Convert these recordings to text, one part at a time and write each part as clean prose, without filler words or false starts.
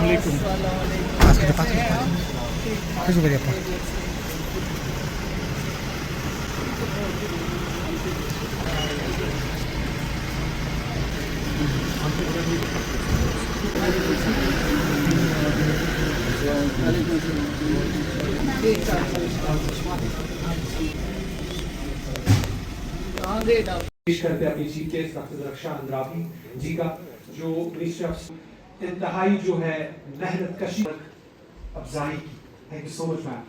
Assalamualaikum. Asked the party. This is very important. पेश करते हैं अपनी चीफ गेस्ट डॉक्टर रक्षा अंद्राबी जी का, जो मिनिस्ट्री ऑफ इंतहाई जो है मेहनत कशी अफजाई की। Thank you so much ma'am.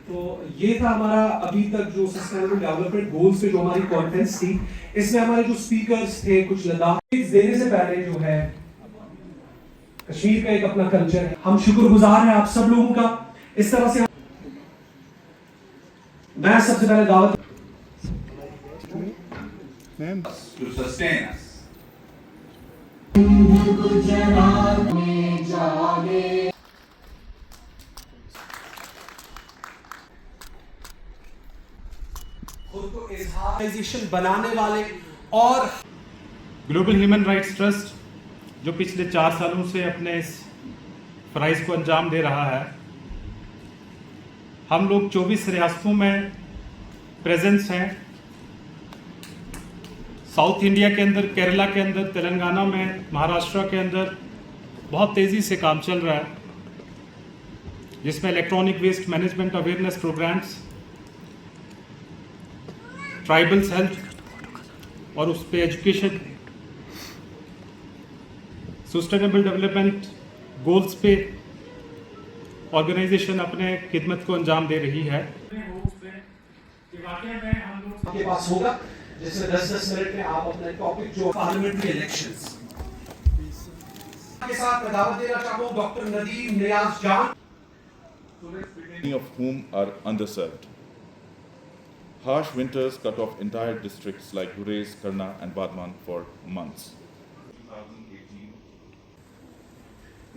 तो ये था हमारा अभी तक जो सस्टेनेबल डेवलपमेंट गोल्स पे जो हमारी कॉन्फ्रेंस थी। इसमें हमारे जो स्पीकर्स थे, कुछ लद्दाख देने से पहले जो है कश्मीर का एक अपना कल्चर है। हम शुक्रगुजार हैं आप सब लोगों का। इस तरह से मैं सबसे पहले दावत to sustain us. खुद को ऑर्गेनाइजेशन बनाने वाले और ग्लोबल ह्यूमन राइट्स ट्रस्ट जो पिछले 4 सालों से अपने इस फ़राइज़ को अंजाम दे रहा है, हम लोग 24 रियासतों में प्रेजेंस हैं। साउथ इंडिया के अंदर, केरला के अंदर, तेलंगाना में, महाराष्ट्र के अंदर बहुत तेज़ी से काम चल रहा है, जिसमें electronic waste management awareness programs, tribals health और उस पर एजुकेशन, सस्टेनेबल डेवलपमेंट गोल्स पे ऑर्गेनाइजेशन अपने खिदमत को अंजाम दे रही है। आपके पास होगा जिसमें 10-10 मिनट में आप अपने टॉपिक जो पार्लियामेंट्री इलेक्शंस के साथ मैं दावत देना चाहता हूं डॉक्टर नदीम नियाज जान, Many of whom are underserved. Harsh winters cut off entire districts like Gurez, Karna and Badman for months. 2018,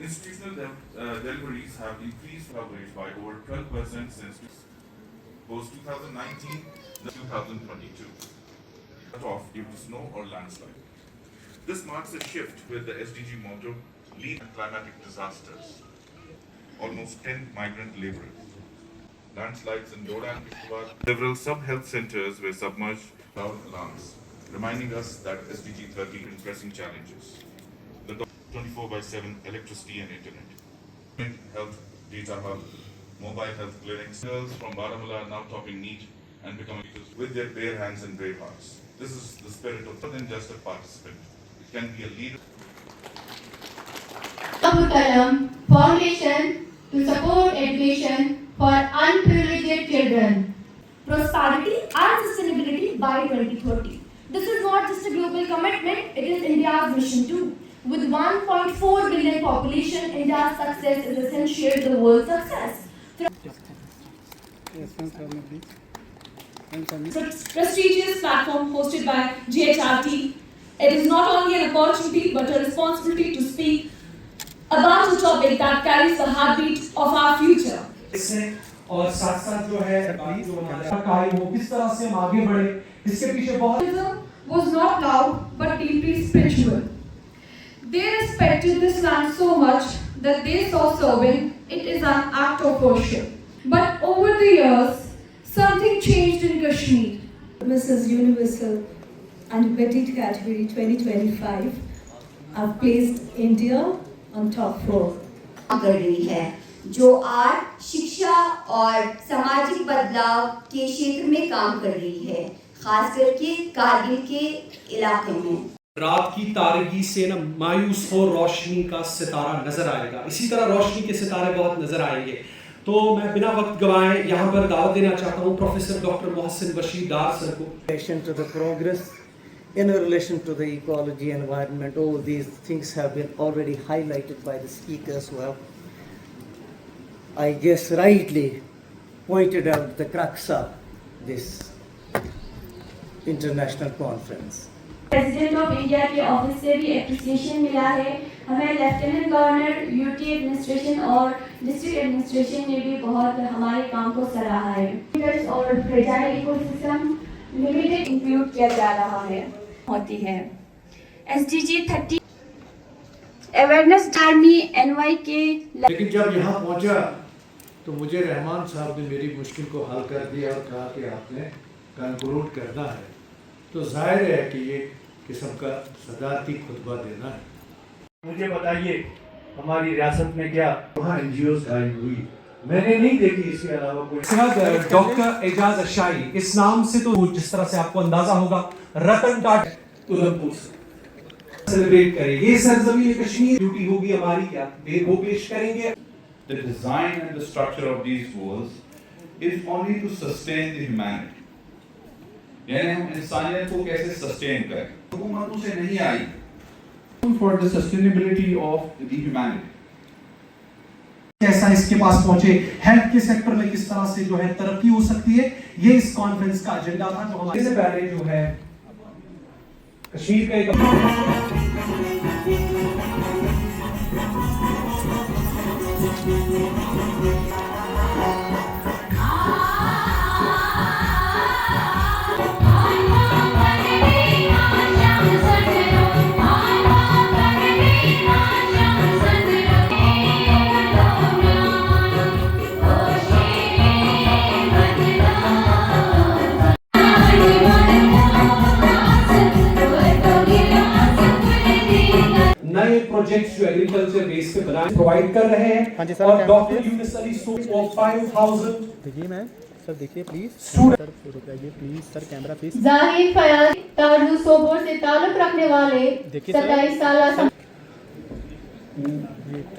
institutional deliveries have increased coverage by over 12% since post-2019 to 2022. Cut off due to snow or landslide. This marks a shift with the SDG motto, Lead Climatic Disasters. Almost 10 migrant laborers. Landslides in Doda and Peshawar. Several sub-health centers were submerged without alarms, reminding us that SDG 30 is pressing challenges. The 24/7 electricity and internet. Health data hub, mobile health clinics. Girls from Baramulla are now topping NEET and becoming leaders with their bare hands and brave hearts. This is the spirit of more than just a participant. It can be a leader. Abul Kalam Foundation to support education for unprivileged children. Prosperity and sustainability by 2030. This is not just a global commitment, it is India's mission too. With 1.4 billion population, India's success is essential to the world's success. Prestigious platform hosted by GHRT. It is not only an opportunity but a responsibility to speak about a topic that carries the heartbeat of our future. और साथ साथ जो है जो हमारा कार्य वो किस तरह से हम आगे बढ़े, इसके पीछे बहुत Was not loud but deeply spiritual. They respected this land so much that they saw serving it is an act of worship. But over the years, something changed in Kashmir. Mrs. Universal and Petite Category 2025 have placed India on top 4. कर रही है, जो art, शिक्षा और सामाजिक बदलाव के क्षेत्र में काम कर रही है, खास करके कारगिल के इलाके में। रात की तारगी से न मायूस हो रोशनी का सितारा नजर आएगा, इसी तरह रोशनी के सितारे बहुत नजर आएंगे। तो मैं बिना वक्त गवाए यहाँ पर दावत देना चाहता हूँ प्रोफेसर डॉक्टर मोहसिन बशीर डार सर को। relation to the progress, in relation to the ecology, environment, all these things have been already highlighted by the speakers who have, I guess, rightly pointed out the crux of this international conference. President of India के office से भी appreciation मिला है हमें। Lieutenant governor, UT administration और district administration ने भी बहुत हमारे काम को सराहा है। और फ्रेजाइल इकोसिस्टम लिमिटेड इंक्लूड किया जा रहा है होती है। SDG 30 अवेयरनेस आर्मी NY के लेकिन जब यहाँ पहुँचा तो मुझे रहमान साहब ने मेरी मुश्किल को हल कर दिया और कहा कि आपने कंक्लूड करना है, तो जाहिर है कि ये किस्म का सदारती खुतबा देना है। मुझे बताइए हमारी रियासत में क्या वहाँ NGOs गायब हुई, मैंने नहीं देखी इसके अलावा कोई। डॉक्टर एजाज अशाई, इस नाम से तो जिस तरह से आपको अंदाजा होगा रतन टाटा उधमपुर से सेलिब्रेट करेंगे। ये सरजमीन कश्मीर ड्यूटी होगी हमारी, क्या वो पेश करेंगे। The design and the structure of these walls is only to sustain the humanity. यानी हम इंसानियत को कैसे सस्टेन करें, हुकूमतों से नहीं आई। For the sustainability of the humanity. कैसा इसके पास पहुंचे, हेल्थ के सेक्टर में किस तरह से जो है तरक्की हो सकती है, ये इस कॉन्फ्रेंस का एजेंडा था। जो हमारे से पहले जो है कश्मीर का एक नए प्रोजेक्ट्स जो एग्रीकल्चर बेस पे बनाए प्रोवाइड कर रहे हैं। और डॉक्टर यूनिस अली सोच ऑफ 5000 देखिए मैम, सर देखिए प्लीज, स्टूडेंट सर रुकिए please, sir camera please. Zahid Fayaz तारजू सोबोर से ताल्लुक रखने वाले 27 साल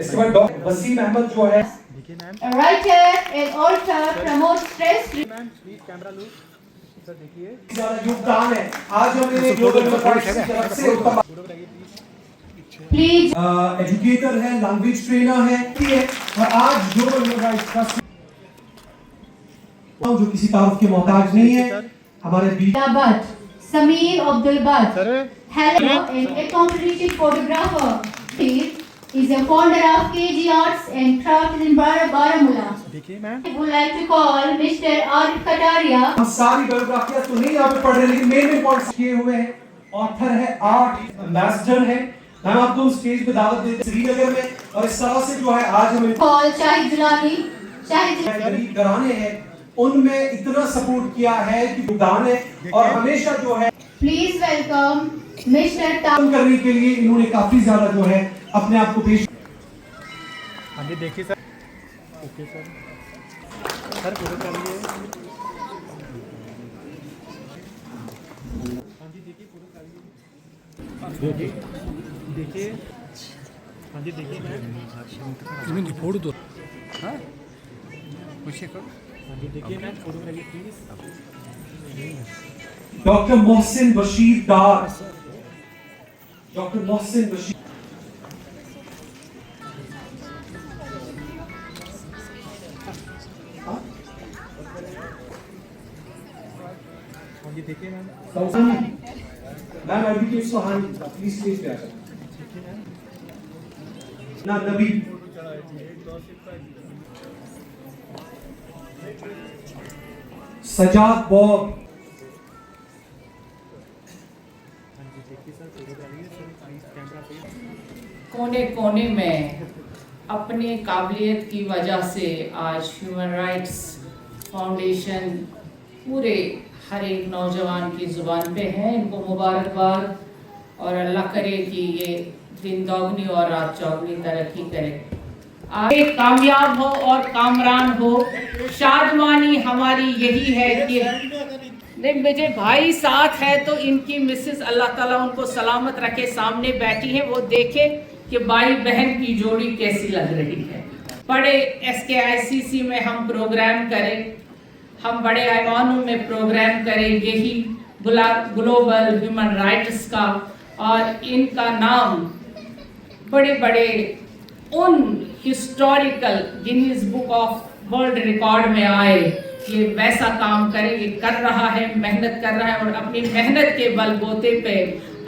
इसके बाद डॉक्टर वसीम अहमद जो है देखिए ma'am, writer and author promote stress ma'am please camera low, sir देखिए ज्यादा योगदान है। आज हमने ग्लोबल यूनिवर्सिटी की तरफ से फोटो बनाइए प्लीज प्लीज। एजुकेटर है, लैंग्वेज ट्रेनर है और आज ग्लोबल यूनिवर्सिटी जो किसी तारुफ के मोहताज नहीं है हमारे बीच। Sameer Abdul but sir hello and accomplished photographer. He is a founder of KG Arts and Crafts in Baramulla. देखिए ma'am, I would like to call Mr. Arif Kataria. हम सारी बायोग्राफियां तो नहीं यहाँ पे पढ़ रहे, लेकिन मेन पॉइंट्स किए हुए हैं। ऑथर है, आर्ट एम्बेसडर है। हम आपको स्टेज पे दावत देते हैं श्रीनगर में, और इस तरह से जो है आज हमें Call Shahid Jilani. Shahid गरीब घराने हैं उनमें इतना सपोर्ट किया है कि योगदान है, और हमेशा जो है Please welcome Mr. काम करने के लिए इन्होंने काफी ज्यादा जो है अपने आप को पेश। हाँ जी देखिए sir, okay sir, sir photo करिए। हाँ जी देखिए फोटो करिए, देखिए हाँ जी देखिए मैम, फोटो दो, हाँ जी देखिए मैम फोटो करिए please. Doctor Mohsin Bashir Dar, doctor Mohsin Bashir हाँ जी देखिए ma'am, ma'am advocate Suhani please stage पे आ जाए। ना नबी सजाद बॉब, कोने कोने में अपने काबिलियत की वजह से आज ह्यूमन राइट्स फाउंडेशन पूरे हर एक नौजवान की ज़ुबान पे है। इनको मुबारकबाद, और अल्लाह करे कि ये दिन दोगुनी और रात चौगुनी तरक्की करे, आगे कामयाब हो और कामरान हो। शादमानी हमारी यही है कि मेरे भाई साथ है तो इनकी मिसेस अल्लाह ताला उनको सलामत रखे, सामने बैठी हैं, वो देखे कि भाई बहन की जोड़ी कैसी लग रही है। बड़े SKICC में हम प्रोग्राम करें, हम बड़े ऐवानों में प्रोग्राम करें, यही ग्लोबल ह्यूमन राइट्स का, और इनका नाम बड़े बड़े उन historical Guinness book of world record में आए। ये वैसा काम करे, ये कर रहा है, मेहनत कर रहा है, और अपनी मेहनत के बलबूते पे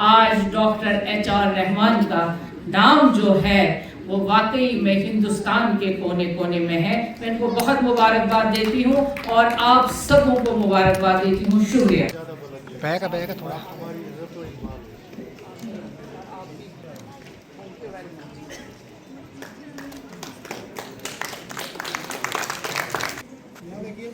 आज डॉक्टर HR रहमान का नाम जो है वो वाकई में हिंदुस्तान के कोने कोने में है। मैं इनको बहुत मुबारकबाद देती हूँ और आप सबों को मुबारकबाद देती हूँ। शुक्रिया। बैग थोड़ा Thank you very much. यहाँ देखिए